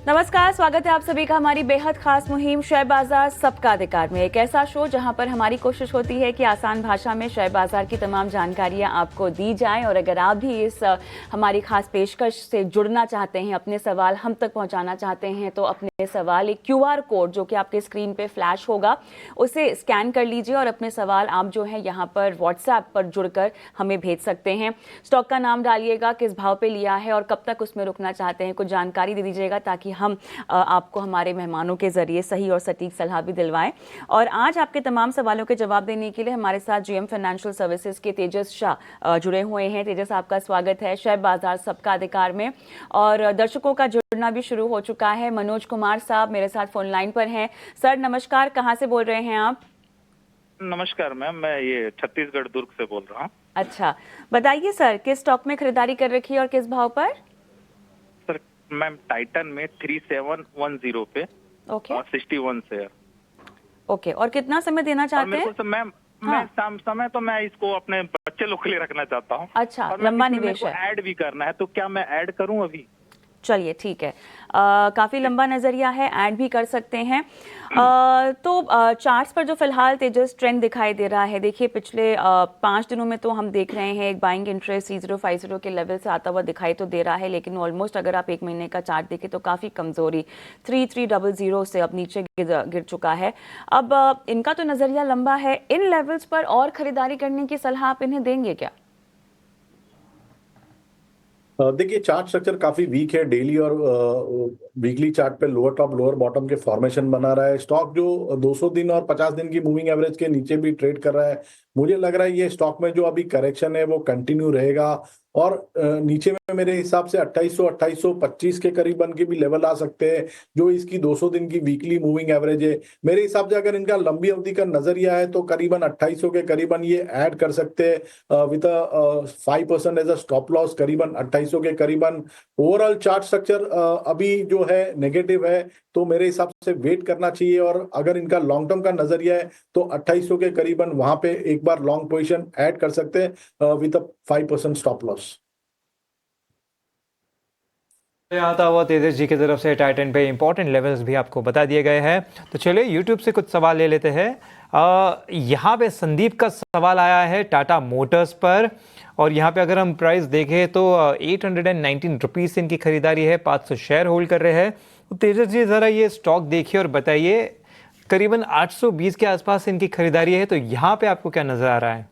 नमस्कार, स्वागत है आप सभी का हमारी बेहद खास मुहिम शेयर बाजार सबका अधिकार में। एक ऐसा शो जहां पर हमारी कोशिश होती है कि आसान भाषा में शेयर बाजार की तमाम जानकारियां आपको दी जाएं। और अगर आप भी इस हमारी खास पेशकश से जुड़ना चाहते हैं, अपने सवाल हम तक पहुंचाना चाहते हैं, तो अपने सवाल एक QR कोड जो कि आपके स्क्रीन पे फ्लैश होगा उसे स्कैन कर लीजिए और अपने सवाल आप जो है यहाँ पर व्हाट्सएप पर जुड़कर हमें भेज सकते हैं। स्टॉक का नाम डालिएगा, किस भाव पे लिया है और कब तक उसमें रुकना चाहते हैं, कुछ जानकारी दे दीजिएगा ताकि हम आपको हमारे मेहमानों के जरिए सही और सटीक सलाह भी दिलवाएं। और आज आपके तमाम सवालों के जवाब देने के लिए हमारे साथ GM फाइनेंशियल सर्विसेज के तेजस शाह जुड़े हुए हैं। तेजस, आपका स्वागत है शेयर बाजार सबका अधिकार में। और दर्शकों का जुड़ना भी शुरू हो चुका है। मनोज कुमार साहब मेरे साथ फोन लाइन पर हैं। सर नमस्कार, कहाँ से बोल रहे हैं आप? नमस्कार मैम, मैं ये छत्तीसगढ़ दुर्ग से बोल रहा हूँ। अच्छा, बताइए सर, किस स्टॉक में खरीदारी कर रखी है और किस भाव पर? सर मैम, टाइटन में 3710 पे ओके और 61 शेयर। ओके, और कितना समय देना चाहते हैं? तो मैम हाँ। मैं समय तो मैं इसको अपने बच्चे लोग के लिए रखना चाहता हूँ। अच्छा, और लंबा निवेश है। ऐड भी करना है, तो क्या मैं ऐड करूँ अभी? चलिए ठीक है, काफ़ी लंबा नज़रिया है, ऐड भी कर सकते हैं। तो चार्ट्स पर जो फिलहाल तेजस ट्रेंड दिखाई दे रहा है, देखिए पिछले 5 दिनों में तो हम देख रहे हैं एक बाइंग इंटरेस्ट 3050 के लेवल से आता हुआ दिखाई तो दे रहा है, लेकिन ऑलमोस्ट अगर आप एक महीने का चार्ट देखें तो काफ़ी कमज़ोरी 3300 से अब नीचे गिर चुका है। अब इनका तो नज़रिया लंबा है, इन लेवल्स पर और ख़रीदारी करने की सलाह आप इन्हें देंगे क्या? देखिए, चार्ट स्ट्रक्चर काफी वीक है। डेली और वीकली चार्ट पे लोअर टॉप लोअर बॉटम के फॉर्मेशन बना रहा है। स्टॉक जो 200 दिन और 50 दिन की मूविंग एवरेज के नीचे भी ट्रेड कर रहा है। मुझे लग रहा है ये स्टॉक में जो अभी करेक्शन है वो कंटिन्यू रहेगा और नीचे में मेरे हिसाब से 2800 2825 के करीबन के भी लेवल आ सकते हैं, जो इसकी 200 दिन की वीकली मूविंग एवरेज है। मेरे हिसाब से अगर इनका लंबी अवधि का नजरिया है तो करीबन 2800 के करीबन ये ऐड कर सकते हैं with 5% as a stop loss, करीबन 2800 के करीबन। ओवरऑल चार्ट स्ट्रक्चर अभी जो है नेगेटिव है, तो मेरे हिसाब से वेट करना चाहिए। और अगर इनका लॉन्ग टर्म का नजरिया है तो 2800 के करीबन वहां पे एक बार लॉन्ग पोजीशन ऐड कर सकते हैं विद 5% स्टॉप लॉस। आता हुआ तेजस जी की तरफ से टाइटन पे इंपॉर्टेंट लेवल्स भी आपको बता दिए गए हैं। तो चलिए यूट्यूब से कुछ सवाल ले लेते हैं। यहाँ पे संदीप का सवाल आया है टाटा मोटर्स पर, और यहाँ पे अगर हम प्राइस देखें तो 819 रुपीज़ से इनकी खरीदारी है, 500 शेयर होल्ड कर रहे हैं। तो तेजस जी ज़रा ये स्टॉक देखिए और बताइए, करीबन 820 के आसपास इनकी खरीदारी है, तो यहाँ पे आपको क्या नजर आ रहा है?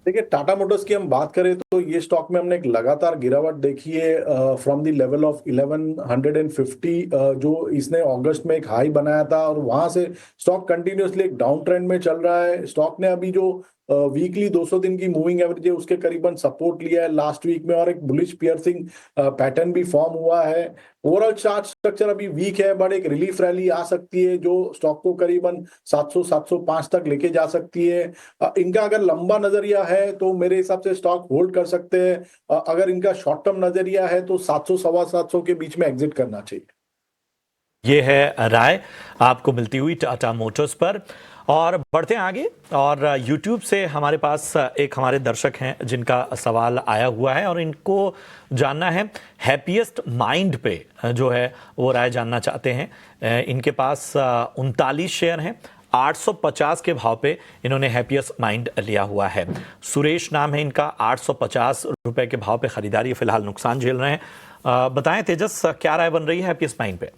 देखिए, टाटा मोटर्स की हम बात करें तो ये स्टॉक में हमने एक लगातार गिरावट देखी है फ्रॉम द लेवल ऑफ 1150, जो इसने अगस्त में एक हाई बनाया था और वहां से स्टॉक कंटिन्यूअसली एक डाउन ट्रेंड में चल रहा है। स्टॉक ने अभी जो वीकली 200 दिन की मूविंग एवरेज है उसके करीबन सपोर्ट लिया है लास्ट वीक में, और एक बुलिश पियर्सिंग पैटर्न भी फॉर्म हुआ है। ओवरऑल चार्ट स्ट्रक्चर अभी वीक है, बट एक रिलीफ रैली आ सकती है जो स्टॉक को करीबन 700 705 तक लेके जा सकती है। इनका अगर लंबा नजरिया है तो मेरे हिसाब से स्टॉक होल्ड कर सकते हैं। अगर इनका शॉर्ट टर्म नजरिया है तो 700 सवा 700 के बीच में एग्जिट करना चाहिए। ये है राय आपको मिलती हुई टाटा मोटर्स पर। और बढ़ते हैं आगे, और YouTube से हमारे पास एक हमारे दर्शक हैं जिनका सवाल आया हुआ है और इनको जानना है हैप्पीएस्ट माइंड पे जो है वो राय जानना चाहते हैं। इनके पास 39 शेयर हैं, 850 के भाव पे इन्होंने हैप्पीएस्ट माइंड लिया हुआ है। सुरेश नाम है इनका, 850 रुपए के भाव पे खरीदारी, फिलहाल नुकसान झेल रहे हैं। बताएं तेजस, क्या राय बन रही है हैप्पीएस्ट माइंड पे?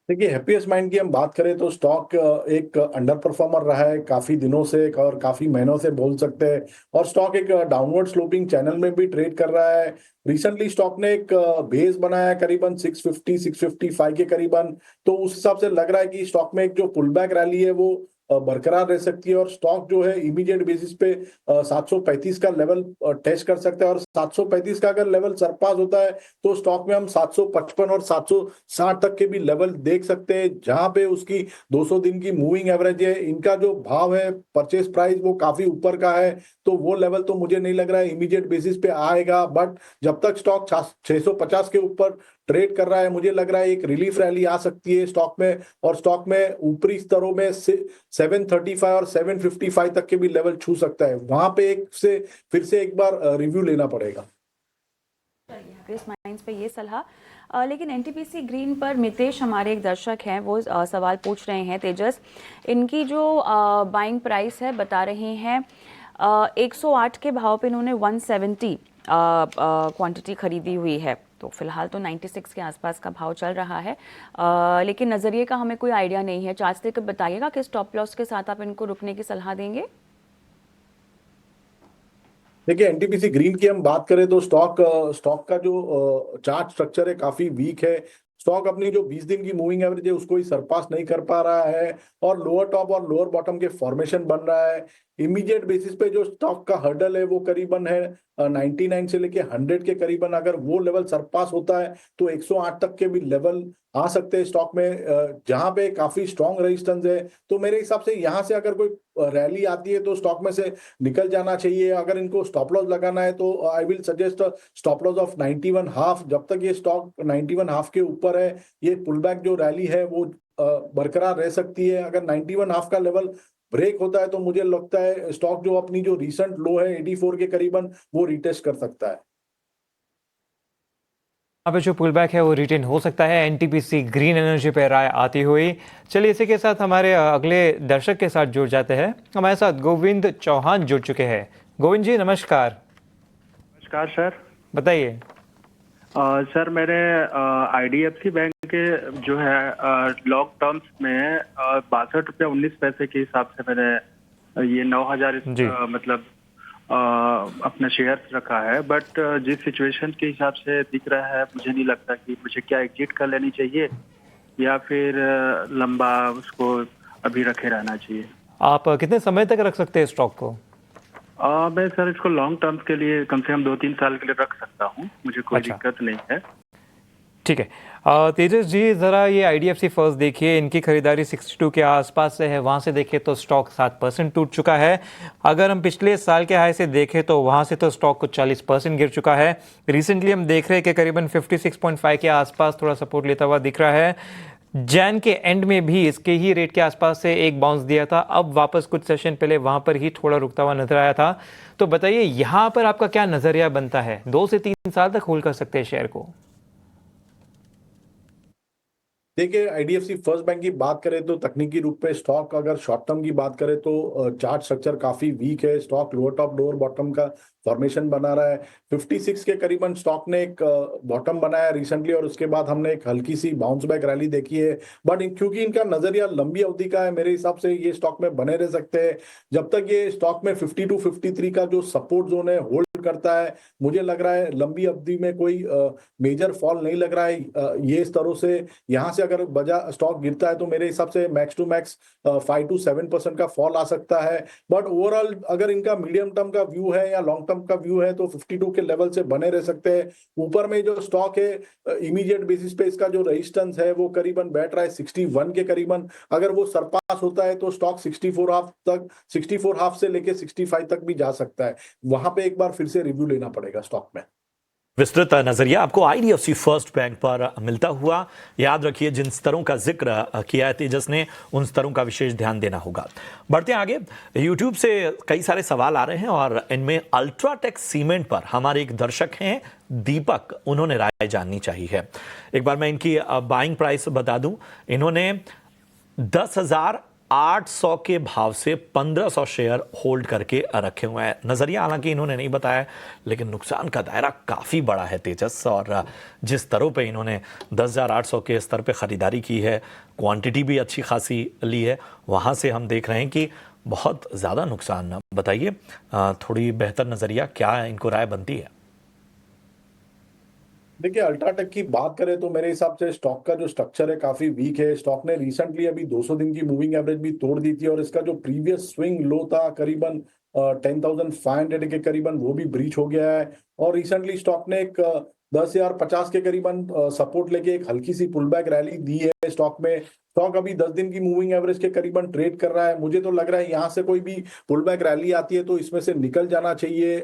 देखिए, हैप्पीएस्ट माइंड की हम बात करें तो स्टॉक एक अंडर परफॉर्मर रहा है काफी दिनों से और काफी महीनों से बोल सकते हैं, और स्टॉक एक डाउनवर्ड स्लोपिंग चैनल में भी ट्रेड कर रहा है। रिसेंटली स्टॉक ने एक बेस बनाया है करीबन 650 655 के करीबन, तो उस हिसाब से लग रहा है कि स्टॉक में एक जो पुल बैक रैली है वो बरकरार रह सकती है, और स्टॉक जो है इमीडिएट बेसिस पे 735 का लेवल टेस्ट कर सकता है। और 735 का अगर लेवल सरपास होता है तो स्टॉक में हम 755 और 760 तक के भी लेवल देख सकते हैं, जहां पे उसकी 200 दिन की मूविंग एवरेज है। इनका जो भाव है परचेस प्राइस वो काफी ऊपर का है, तो वो लेवल तो मुझे नहीं लग रहा है इमीडिएट बेसिस पे आएगा। बट जब तक स्टॉक 650 के ऊपर ट्रेड कर रहा है, मुझे लग रहा है एक रिलीफ रैली आ सकती है स्टॉक में, और स्टॉक में ऊपरी स्तरों में 735 और 755 तक के भी लेवल छू सकता है। वहां पे फिर से एक बार रिव्यू लेना पड़ेगा। हैप्पीएस्ट माइंड्स पे ये सलाह। लेकिन एनटीपीसी ग्रीन पर मितेश हमारे एक दर्शक हैं, वो सवाल पूछ रहे हैं। तेजस, इनकी जो बाइंग प्राइस है बता रहे हैं 108 के भाव पे इन्होंने 170 क्वांटिटी खरीदी हुई है। तो फिलहाल तो 96 के आसपास का भाव चल रहा है, लेकिन नज़रिए का हमें कोई आइडिया नहीं है। चार्ट्स देकर बताइएगा कि स्टॉप लॉस के साथ आप इनको रुकने की सलाह देंगे। देखिए, एनटीपीसी ग्रीन की हम बात करें तो स्टॉक का जो चार्ट स्ट्रक्चर है काफी वीक है। स्टॉक अपनी जो 20 दिन की मूविंग एवरेज है उसको ही सरपास नहीं कर पा रहा है और लोअर टॉप और लोअर बॉटम के फॉर्मेशन बन रहा है। इमीडिएट बेसिस पे जो स्टॉक का हर्डल है वो करीबन है 99 से लेके 100 के करीबन। अगर वो लेवल सरपास होता है तो 108 तक के भी लेवल आ सकते हैं स्टॉक में, जहां पे काफी स्ट्रॉन्ग रेजिस्टेंस है। तो मेरे हिसाब से यहां से अगर कोई रैली आती है तो स्टॉक में से निकल जाना चाहिए। अगर इनको स्टॉप लॉस लगाना है तो I will suggest stop loss of 91 half. जब तक ये स्टॉक 91 हाफ के ऊपर है, ये पुलबैक जो रैली है वो बरकरार रह सकती है। अगर 91 हाफ का लेवल ब्रेक होता है तो मुझे लगता है स्टॉक जो अपनी जो रिसेंट लो है 84 के करीबन वो रिटेस्ट कर सकता है। यहाँ पे जो पुल बैक है वो रिटेन हो सकता है एनटीपीसी ग्रीन एनर्जी पे राय आती हुई। चलिए इसी के साथ हमारे अगले दर्शक के साथ जुड़ जाते हैं। हमारे साथ गोविंद चौहान जुड़ चुके हैं। गोविंद जी नमस्कार। नमस्कार सर। बताइए। सर मैंने आईडीएफसी बैंक के जो है लॉन्ग टर्म्स में 62 रुपया 19 पैसे के हिसाब से मैंने ये 9,000 मतलब अपना शेयर रखा है। बट जिस सिचुएशन के हिसाब से दिख रहा है मुझे नहीं लगता कि मुझे क्या एग्जिट कर लेनी चाहिए या फिर लंबा उसको अभी रखे रहना चाहिए। आप कितने समय तक रख सकते हैं स्टॉक को? मैं सर इसको लॉन्ग टर्म्स के लिए कम से कम 2-3 साल के लिए रख सकता हूँ, मुझे कोई दिक्कत नहीं है। ठीक है। तेजस जी ज़रा ये आईडीएफसी फर्स्ट देखिए, इनकी खरीदारी 62 के आसपास से है। वहाँ से देखें तो स्टॉक 7% टूट चुका है। अगर हम पिछले साल के हाई से देखें तो वहाँ से तो स्टॉक को 40% गिर चुका है। रिसेंटली हम देख रहे हैं कि करीबन 56.5 के आसपास थोड़ा सपोर्ट लेता हुआ दिख रहा है। जैन के एंड में भी इसके ही रेट के आसपास से एक बाउंस दिया था, अब वापस कुछ सेशन पहले वहाँ पर ही थोड़ा रुकता हुआ नजर आया था। तो बताइए यहाँ पर आपका क्या नज़रिया बनता है? 2 से 3 साल तक होल्ड कर सकते हैं शेयर को? देखिए, आईडीएफसी फर्स्ट बैंक की बात करें तो तकनीकी रूप पे स्टॉक अगर शॉर्ट टर्म की बात करें तो चार्ट स्ट्रक्चर काफी वीक है। Stock lower top lower bottom का फॉर्मेशन बना रहा है। 56 के करीबन स्टॉक ने एक बॉटम बनाया रिसेंटली और उसके बाद हमने एक हल्की सी बाउंस बैक रैली देखी है। बट क्योंकि इनका नजरिया लंबी अवधि का है, मेरे हिसाब से ये स्टॉक में बने रह सकते हैं जब तक ये स्टॉक में 52-53 का जो सपोर्ट जोन है होल्ड करता है। मुझे लग रहा है लंबी अवधि में कोई मेजर फॉल नहीं लग रहा है ये स्तरों से। यहाँ से अगर बजा स्टॉक गिरता है तो मेरे हिसाब से मैक्स टू मैक्स 5 to 7% का फॉल आ सकता है। बट ओवरऑल अगर इनका मीडियम टर्म का व्यू है या लॉन्ग टर्म का व्यू है तो 52 के लेवल से बने रह सकते हैं। ऊपर में जो स्टॉक है इमीडिएट बेसिस पे इसका जो रेजिस्टेंस है वो करीबन बैठ रहा है 61 के करीबन। अगर वो सरपास होता है तो स्टॉक 64 हाफ से लेके 65 तक भी जा सकता है। वहां पे एक बार फिर से रिव्यू लेना पड़ेगा स्टॉक में। विस्तृत नजरिया आपको आईडीएफसी फर्स्ट बैंक पर मिलता हुआ। याद रखिए जिन स्तरों का जिक्र किया है तेजस ने, उन स्तरों का विशेष ध्यान देना होगा। बढ़ते आगे, यूट्यूब से कई सारे सवाल आ रहे हैं और इनमें अल्ट्राटेक सीमेंट पर हमारे एक दर्शक हैं दीपक, उन्होंने राय जाननी चाहिए है। एक बार मैं इनकी बाइंग प्राइस बता दूं, इन्होंने 10,800 के भाव से 1,500 शेयर होल्ड करके रखे हुए हैं। नजरिया हालांकि इन्होंने नहीं बताया, लेकिन नुकसान का दायरा काफी बड़ा है तेजस। और जिस स्तरों पे इन्होंने 10,800 के स्तर पे खरीदारी की है, क्वांटिटी भी अच्छी खासी ली है, वहां से हम देख रहे हैं कि बहुत ज्यादा नुकसान। बताइए थोड़ी बेहतर नजरिया क्या इनको राय बनती है? देखिए, अल्ट्राटेक की बात करें तो मेरे हिसाब से स्टॉक का जो स्ट्रक्चर है काफी वीक है। स्टॉक ने रिसेंटली अभी 200 दिन की मूविंग एवरेज भी तोड़ दी थी और इसका जो प्रीवियस स्विंग लो था करीबन 10,500 के करीबन वो भी ब्रीच हो गया है। और रिसेंटली स्टॉक ने एक 10,050 के करीबन सपोर्ट लेके एक हल्की सी पुलबैक रैली दी है स्टॉक में। स्टॉक अभी 10 दिन की मूविंग एवरेज के करीबन ट्रेड कर रहा है। मुझे तो लग रहा है यहाँ से कोई भी पुलबैक रैली आती है तो इसमें से निकल जाना चाहिए।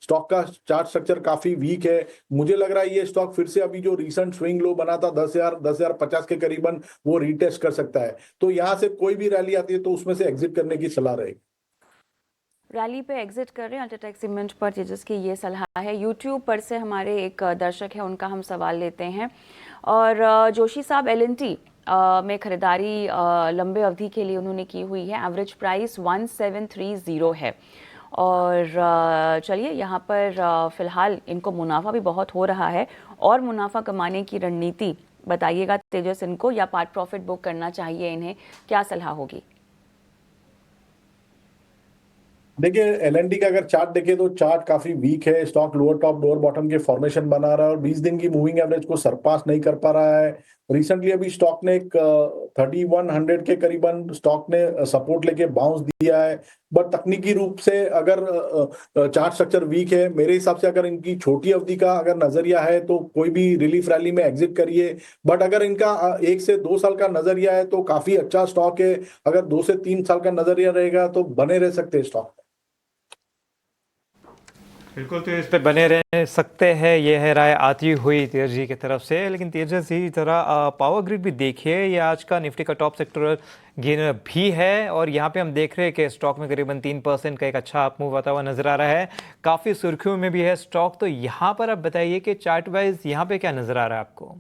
स्टॉक का चार्ट स्ट्रक्चर काफी वीक है। मुझे लग रहा है ये स्टॉक फिर से अभी जो रिसेंट स्विंग लो बना था 10,050 के करीबन वो रीटेस्ट कर सकता है। तो यहाँ से कोई भी रैली आती है तो उसमें से एग्जिट करने की सलाह रहेगी। रैली पे एग्जिट कर रहे हैं अल्ट्राटेक सीमेंट पर, तेजस की ये सलाह है। यूट्यूब पर से हमारे एक दर्शक है, उनका हम सवाल लेते हैं। और जोशी साहब एल&टी में खरीदारी लंबे अवधि के लिए उन्होंने की हुई है। एवरेज प्राइस 1730 है। और चलिए यहाँ पर फिलहाल इनको मुनाफा भी बहुत हो रहा है, और मुनाफा कमाने की रणनीति बताइएगा तेजस इनको, या पार्ट प्रॉफिट बुक करना चाहिए इन्हें, क्या सलाह होगी? देखिए एलएनटी का अगर चार्ट देखें तो चार्ट काफी वीक है। Stock lower top lower bottom के फॉर्मेशन बना रहा है और 20 दिन की मूविंग एवरेज को सरपास नहीं कर पा रहा है। रिसेंटली अभी स्टॉक ने एक 3100 के करीबन स्टॉक ने सपोर्ट लेके बाउंस दिया है। बट तकनीकी रूप से अगर चार्ट स्ट्रक्चर वीक है, मेरे हिसाब से अगर इनकी छोटी अवधि का अगर नजरिया है तो कोई भी रिलीफ रैली में एग्जिट करिए। बट अगर इनका 1 से 2 साल का नजरिया है तो काफी अच्छा स्टॉक है। अगर 2 से 3 साल का नजरिया रहेगा तो बने रह सकते हैं स्टॉक। बिल्कुल, तो इस पे बने रह सकते हैं, ये है राय आती हुई तेजस जी की तरफ से। लेकिन तेजस जी तरह पावर ग्रिड भी देखिए, ये आज का निफ्टी का टॉप सेक्टरल गेनर भी है, और यहाँ पे हम देख रहे हैं कि स्टॉक में करीबन 3% का एक अच्छा अप मूव आता हुआ नजर आ रहा है। काफ़ी सुर्खियों में भी है स्टॉक। तो यहाँ पर आप बताइए कि चार्ट वाइज यहाँ पे क्या नजर आ रहा है आपको?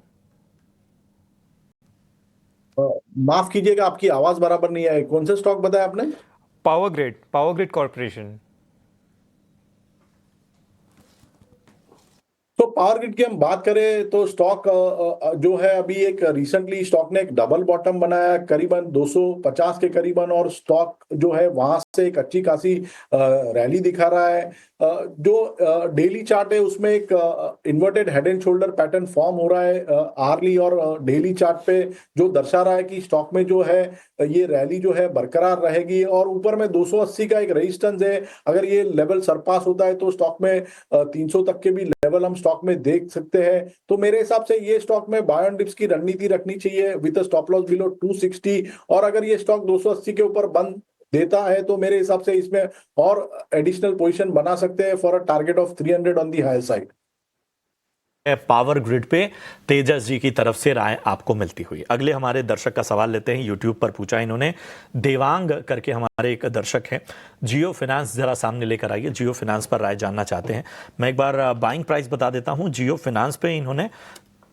माफ कीजिएगा, आपकी आवाज बराबर नहीं आई। कौन से स्टॉक बताया आपने? Power grid corporation. तो पावर ग्रिड की हम बात करें तो स्टॉक जो है अभी एक रिसेंटली स्टॉक ने एक डबल बॉटम बनाया करीबन 250 के करीबन, और स्टॉक जो है वहां से एक अच्छी खासी रैली दिखा रहा है। जो डेली चार्ट है उसमें एक inverted head and shoulder pattern form हो रहा है आर्ली और डेली चार्ट पे, जो दर्शा रहा है कि स्टॉक में जो है ये रैली जो है बरकरार रहेगी। और ऊपर में 280 का एक रेजिस्टेंस है, अगर ये लेवल सरपास होता है तो स्टॉक में 300 तक के भी लेवल हम स्टॉक में देख सकते हैं। तो मेरे हिसाब से ये स्टॉक में बाय ऑन डिप्स की रणनीति रखनी चाहिए विद स्टॉप लॉस बिलो 260। और अगर ये स्टॉक 280 के ऊपर बंद देता है तो मेरे हिसाब से इसमें और एडिशनल पोजीशन बना सकते हैं for a target of 300 on the higher side. Power grid पे तेजस जी की तरफ से राय आपको मिलती हुई। अगले हमारे दर्शक का सवाल लेते हैं, यूट्यूब पर पूछा इन्होंने। देवांग करके हमारे एक दर्शक हैं, जियो फाइनेंस जरा सामने लेकर आइए, जियो फाइनेंस पर राय जानना चाहते हैं। मैं एक बार बाइंग प्राइस बता देता हूं। जियो फाइनेंस पे इन्होंने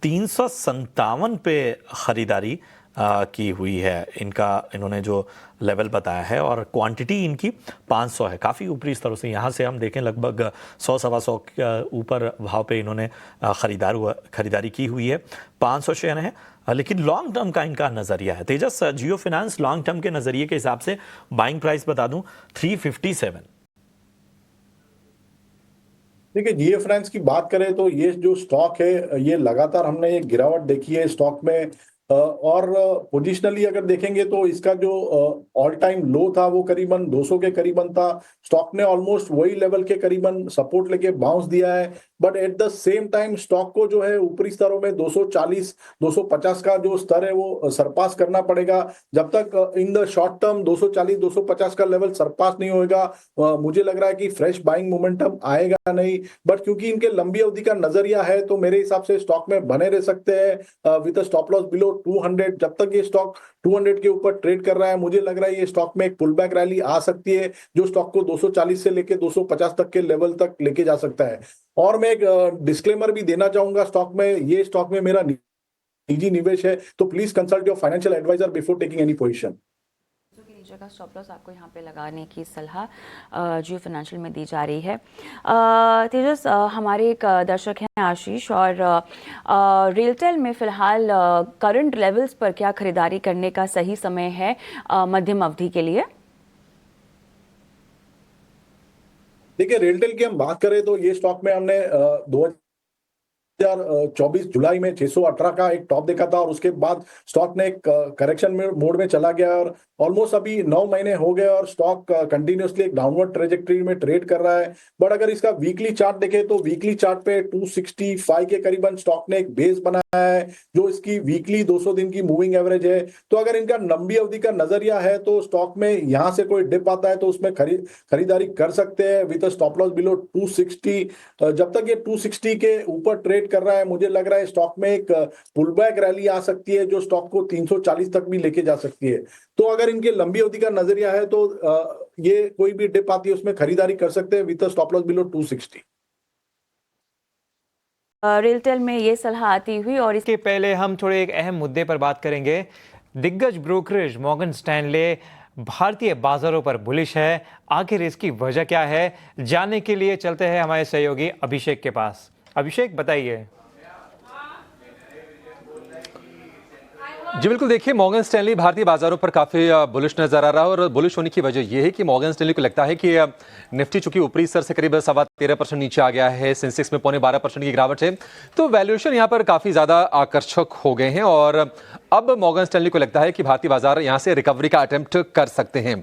357 पे खरीदारी की हुई है। इन्होंने जो लेवल बताया है, और क्वांटिटी इनकी 500 है, काफ़ी ऊपरी स्तरों से। यहाँ से हम देखें लगभग 100-125 के ऊपर भाव पे इन्होंने खरीदारी की हुई है। 500 शेयर है, लेकिन लॉन्ग टर्म का इनका नज़रिया है। तेजस, जियो फाइनेंस लॉन्ग टर्म के नज़रिए के हिसाब से बाइंग प्राइस बता दूं 357। देखिए जियो फाइनेंस की बात करें तो ये जो स्टॉक है ये लगातार हमने ये गिरावट देखी है स्टॉक में। और पोजिशनली अगर देखेंगे तो इसका जो ऑल टाइम लो था वो करीबन 200 के करीबन था। स्टॉक ने ऑलमोस्ट वही लेवल के करीबन सपोर्ट लेके बाउंस दिया है। But at the same time stock को जो है ऊपरी स्तरों में 240 250 का जो स्तर है वो सरपास करना पड़ेगा। जब तक इन द शॉर्ट टर्म 240 250 का लेवल सरपास नहीं होएगा, मुझे लग रहा है कि फ्रेश बाइंग मोमेंटम आएगा नहीं। बट क्योंकि इनके लंबी अवधि का नजरिया है तो मेरे हिसाब से स्टॉक में बने रह सकते हैं विद स्टॉप लॉस बिलो 200। जब तक ये स्टॉक 200 के ऊपर ट्रेड कर रहा है, मुझे लग रहा है ये स्टॉक में एक पुल बैक रैली आ सकती है जो स्टॉक को 240 से लेके 250 तक के लेवल तक लेके जा सकता है। और मैं एक डिस्क्लेमर भी देना चाहूंगा स्टॉक में, ये स्टॉक में मेरा निजी निवेश है, तो please consult your financial advisor before taking any position. जगह स्टॉप लॉस आपको यहाँ पे लगाने की सलाह जियो फाइनेंशियल में दी जा रही है। तेजस, हमारे एक दर्शक हैं आशीष, और रियलटेल में फिलहाल करंट लेवल्स पर क्या खरीदारी करने का सही समय है मध्यम अवधि के लिए? देखिए रियलटेल की हम बात करें तो ये स्टॉक में हमने 2024 जुलाई में 618 का एक टॉप देखा था, और उसके बाद स्टॉक ने एक करेक्शन मोड में चला गया, और ऑलमोस्ट अभी 9 महीने हो गए और स्टॉक कंटिन्यूसली एक डाउनवर्ड ट्रेजेक्टरी में ट्रेड कर रहा है। बट अगर इसका वीकली चार्ट देखें तो वीकली चार्ट पे 265 के करीबन स्टॉक ने एक बेस बनाया है जो इसकी वीकली 200 दिन की मूविंग एवरेज है। तो अगर इनका लंबी अवधि का नजरिया है तो स्टॉक में यहां से कोई डिप आता है तो उसमें खरीदारी कर सकते हैं विद स्टॉप लॉस बिलो 260। जब तक ये 260 के ऊपर ट्रेड ट्रेड कर रहा है, मुझे लग रहा है स्टॉक में एक पुल बैक रैली आ सकती है जो स्टॉक को 340 तक भी लेके जा सकती है। तो अगर इनके लंबी अवधि का नजरिया है तो ये कोई भी डिप आती है उसमें खरीदारी कर सकते हैं with stop loss below 260। Retail में ये सलाह आती हुई और इसके पहले हम थोड़े एक अहम मुद्दे पर बात करेंगे। दिग्गज ब्रोकरेज मॉर्गन स्टैनले भारतीय बाजारों पर बुलिश है। आखिर इसकी वजह क्या है, जानने के लिए चलते हैं हमारे सहयोगी अभिषेक के पास। अभिषेक, बताइए। जी बिल्कुल, देखिए मॉर्गन स्टैनली भारतीय बाजारों पर काफ़ी बुलिश नजर आ रहा है और बुलिश होने की वजह यह है कि मॉर्गन स्टैनली को लगता है कि निफ्टी चूंकि ऊपरी स्तर से करीब 13.25% नीचे आ गया है, सेंसेक्स में 12.25% की गिरावट है, तो वैल्यूएशन यहाँ पर काफ़ी ज़्यादा आकर्षक हो गए हैं और अब मॉर्गन स्टैनली को लगता है कि भारतीय बाजार यहाँ से रिकवरी का अटेम्प्ट कर सकते हैं।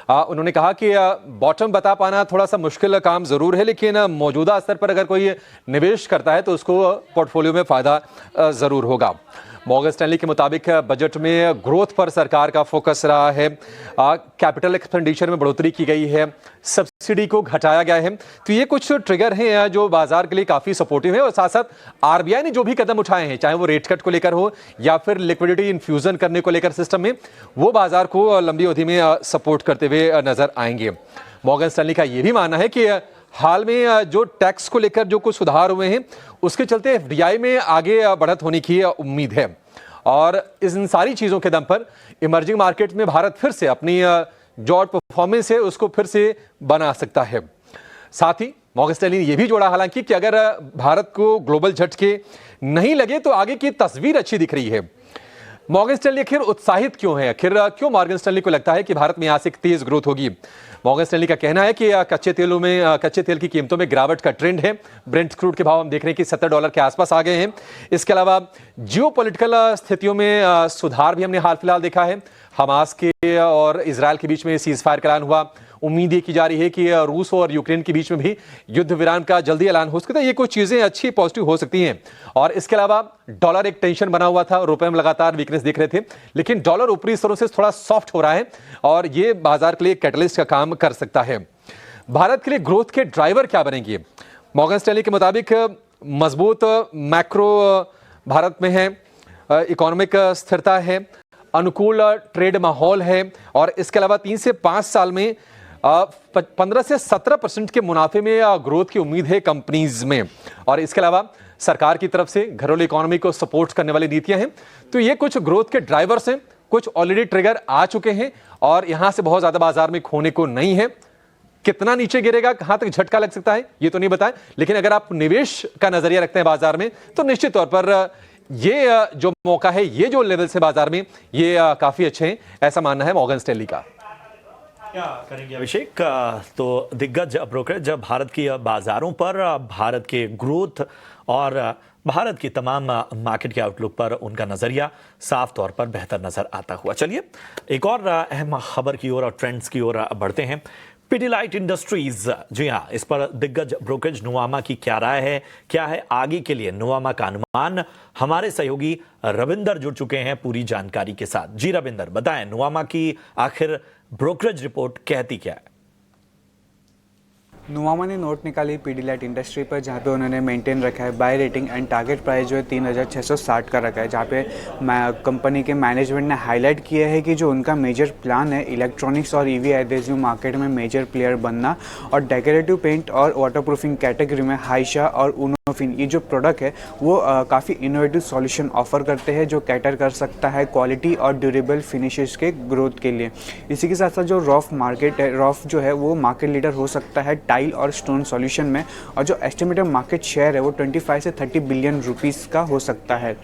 उन्होंने कहा कि बॉटम बता पाना थोड़ा सा मुश्किल काम जरूर है, लेकिन मौजूदा स्तर पर अगर कोई निवेश करता है तो उसको पोर्टफोलियो में फायदा जरूर होगा। मॉर्गन स्टैनली के मुताबिक बजट में ग्रोथ पर सरकार का फोकस रहा है, कैपिटल एक्सपेंडिचर में बढ़ोतरी की गई है, सब्सिडी को घटाया गया है। तो ये कुछ ट्रिगर हैं जो बाजार के लिए काफी सपोर्टिव है और साथ साथ आरबीआई ने जो भी कदम उठाए हैं, चाहे वो रेट कट को लेकर हो या फिर लिक्विडिटी इन्फ्यूजन करने को लेकर सिस्टम में, वो बाजार को लंबी अवधि में सपोर्ट करते हुए नजर आएंगे। मॉर्गन स्टैनली का यह भी मानना है कि हाल में जो टैक्स को लेकर जो कुछ सुधार हुए हैं उसके चलते एफडीआई में आगे बढ़त होने की उम्मीद है और इन सारी चीजों के दम पर इमर्जिंग मार्केट में भारत फिर से अपनी जो परफॉर्मेंस है उसको फिर से बना सकता है। साथ ही मॉर्गन स्टैनली ने यह भी जोड़ा हालांकि कि अगर भारत को ग्लोबल झटके नहीं लगे तो आगे की तस्वीर अच्छी दिख रही है। मॉर्गन स्टैनली आखिर उत्साहित क्यों है, आखिर क्यों मॉर्गन स्टैनली को लगता है कि भारत में यहाँ से तेज ग्रोथ होगी? मॉर्गन स्टैनली का कहना है कि कच्चे तेल की कीमतों में गिरावट का ट्रेंड है। ब्रेंट क्रूड के भाव हम देख रहे हैं कि $70 के आसपास आ गए हैं। इसके अलावा जियोपॉलिटिकल स्थितियों में सुधार भी हमने हाल फिलहाल देखा है। हमास के और इजरायल के बीच में सीज फायर का ऐलान हुआ। उम्मीद ये की जा रही है कि रूस और यूक्रेन के बीच में भी युद्ध विराम का जल्दी ऐलान हो सकता है। ये कुछ चीजें अच्छी पॉजिटिव हो सकती हैं। और इसके अलावा डॉलर एक टेंशन बना हुआ था, रुपए में लगातार वीकनेस देख रहे थे, लेकिन डॉलर ऊपरी स्तरों से थोड़ा सॉफ्ट हो रहा है और ये बाजार के लिए कैटलिस्ट का काम कर सकता है। भारत के लिए ग्रोथ के ड्राइवर क्या बनेंगे? मॉर्गन स्टैनली के मुताबिक मजबूत मैक्रो भारत में है, इकोनॉमिक स्थिरता है, अनुकूल ट्रेड माहौल है और इसके अलावा 3 से 5 साल में 15 से 17% के मुनाफे में ग्रोथ की उम्मीद है कंपनीज में। और इसके अलावा सरकार की तरफ से घरेलू इकोनॉमी को सपोर्ट करने वाली नीतियां हैं। तो ये कुछ ग्रोथ के ड्राइवर्स हैं, कुछ ऑलरेडी ट्रिगर आ चुके हैं और यहां से बहुत ज्यादा बाजार में खोने को नहीं है। कितना नीचे गिरेगा, कहां तक झटका लग सकता है, ये तो नहीं बताएं, लेकिन अगर आप निवेश का नजरिया रखते हैं बाजार में तो निश्चित तौर पर ये जो मौका है, ये जो लेवल से बाजार में, ये काफी अच्छे हैं, ऐसा मानना है मॉर्गन स्टैनली का। क्या करेंगे अभिषेक? तो दिग्गज ब्रोकर जब भारत की बाजारों पर, भारत के ग्रोथ और भारत की तमाम मार्केट के आउटलुक पर उनका नजरिया साफ तौर पर बेहतर नजर आता हुआ। चलिए एक और अहम खबर की ओर और ट्रेंड्स की ओर बढ़ते हैं। पिडिलाइट इंडस्ट्रीज, जी हाँ, इस पर दिग्गज ब्रोकरेज नुवामा की क्या राय है, क्या है आगे के लिए नुवामा का अनुमान? हमारे सहयोगी रविंदर जुड़ चुके हैं पूरी जानकारी के साथ। जी रविंदर, बताएं नुवामा की आखिर ब्रोकरेज रिपोर्ट कहती क्या है? नुवामा ने नोट निकाली पीडीलाइट इंडस्ट्री पर, जहाँ पे उन्होंने मेंटेन रखा है buy rating and target price जो है 3660 का रखा है, जहाँ पे कंपनी के मैनेजमेंट ने हाईलाइट किया है कि जो उनका मेजर प्लान है इलेक्ट्रॉनिक्स और ईवी एडहेसिव मार्केट में मेजर प्लेयर बनना और डेकोरेटिव पेंट और वाटरप्रूफिंग कैटेगरी में हाइशा और उनोफिन ये जो प्रोडक्ट है वो काफ़ी इनोवेटिव सॉल्यूशन ऑफर करते हैं जो कैटर कर सकता है क्वालिटी और ड्यूरेबल फिनिशेस के ग्रोथ के लिए। इसी के साथ साथ जो रॉफ मार्केट है, रॉफ जो है वो मार्केट लीडर हो सकता है टाइल और स्टोन सॉल्यूशन में, और जो एस्टिमेटेड मार्केट शेयर है वो 25 से 30 बिलियन रुपीस का हो सकता है।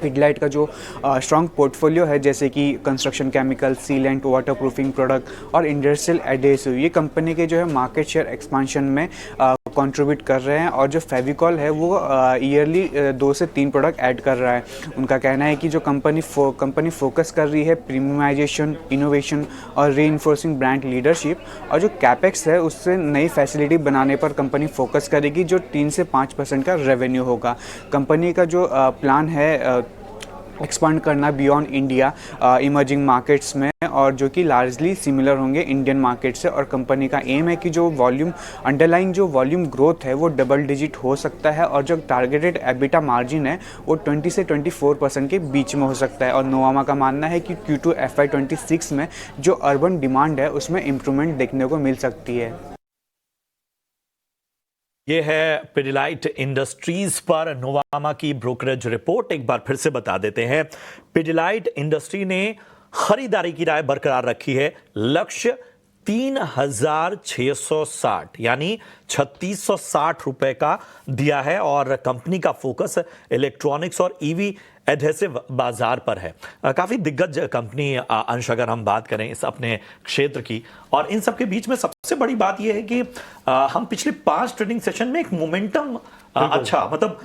पिडिलाइट का जो स्ट्रॉन्ग पोर्टफोलियो है जैसे कि construction chemical, sealant, waterproofing product और इंडस्ट्रियल एडहेसिव, ये कंपनी के जो है मार्केट शेयर एक्सपांशन में कंट्रीब्यूट कर रहे हैं। और जो फेविकॉल है वो ईयरली 2 से 3 प्रोडक्ट ऐड कर रहा है। उनका कहना है कि जो कंपनी फोकस कर रही है प्रीमियमाइजेशन, इनोवेशन और रीइंफोर्सिंग ब्रांड लीडरशिप, और जो कैपेक्स है उससे नई फैसिलिटी बनाने पर कंपनी फोकस करेगी जो 3 से 5% का रेवेन्यू होगा। कंपनी का जो प्लान है एक्सपांड करना बियॉन्ड इंडिया इमर्जिंग मार्केट्स में और जो कि लार्जली सिमिलर होंगे इंडियन मार्केट से। और कंपनी का एम है कि जो वॉल्यूम अंडरलाइंग जो वॉल्यूम ग्रोथ है वो डबल डिजिट हो सकता है और जो टारगेटेड एबिटा मार्जिन है वो 20 से 24% के बीच में हो सकता है। और नोवामा का मानना है कि Q2 FY26 में जो अर्बन डिमांड है उसमें इम्प्रूवमेंट देखने को मिल सकती है। ये है पिडिलाइट इंडस्ट्रीज पर नोवामा की ब्रोकरेज रिपोर्ट। एक बार फिर से बता देते हैं, पिडिलाइट इंडस्ट्री ने खरीदारी की राय बरकरार रखी है। लक्ष्य 3,660 यानी 3,660 रुपए का दिया है और कंपनी का फोकस इलेक्ट्रॉनिक्स और ईवी एडहेसिव बाजार पर है। काफी दिग्गज कंपनी अंश अगर हम बात करें इस अपने क्षेत्र की। और इन सब के बीच में सबसे बड़ी बात यह है कि हम पिछले 5 ट्रेडिंग सेशन में एक मोमेंटम अच्छा मतलब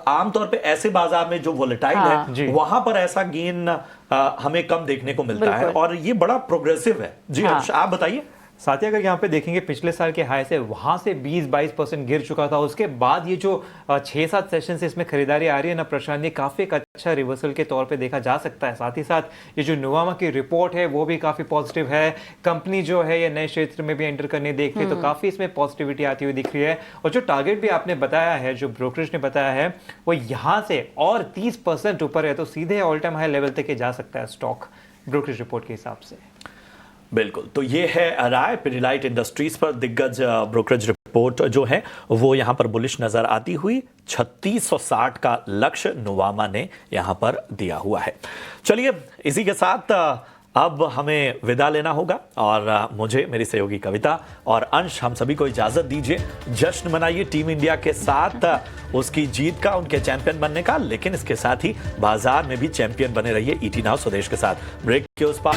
आमतौर पे ऐसे बाजार में जो वोलेटाइल है वहां पर ऐसा गेन हमें कम देखने को मिलता है और ये बड़ा प्रोग्रेसिव है। जी अंश, आप बताइए। साथ ही अगर यहाँ पे देखेंगे पिछले साल के हाई से वहां से 20-22% गिर चुका था। उसके बाद ये जो 6-7 सेशन से इसमें खरीदारी आ रही है ना प्रशांत, ये काफी एक अच्छा रिवर्सल के तौर पे देखा जा सकता है। साथ ही साथ ये जो नोवामा की रिपोर्ट है वो भी काफी पॉजिटिव है। कंपनी जो है ये नए क्षेत्र में भी एंटर करने देख रही है तो काफी इसमें पॉजिटिविटी आती हुई दिख रही है। और जो टारगेट भी आपने बताया है, जो ब्रोकरेज ने बताया है, वो यहाँ से और 30% ऊपर है तो सीधे ऑल टाइम हाई लेवल तक जा सकता है स्टॉक ब्रोकरेज रिपोर्ट के हिसाब से। बिल्कुल, तो ये है राय पिडिलाइट इंडस्ट्रीज पर दिग्गज ब्रोकरेज रिपोर्ट जो है वो यहां पर बुलिश नजर आती हुई 3660 का लक्ष्य नोवामा ने यहां पर दिया हुआ है। चलिए इसी के साथ अब हमें विदा लेना होगा और मुझे, मेरी सहयोगी कविता और अंश, हम सभी को इजाजत दीजिए। जश्न मनाइए टीम इंडिया के साथ उसकी जीत का, उनके चैंपियन बनने का, लेकिन इसके साथ ही बाजार में भी चैंपियन बने रहिए ईटी नाउ स्वदेश के साथ। ब्रेक के उस पार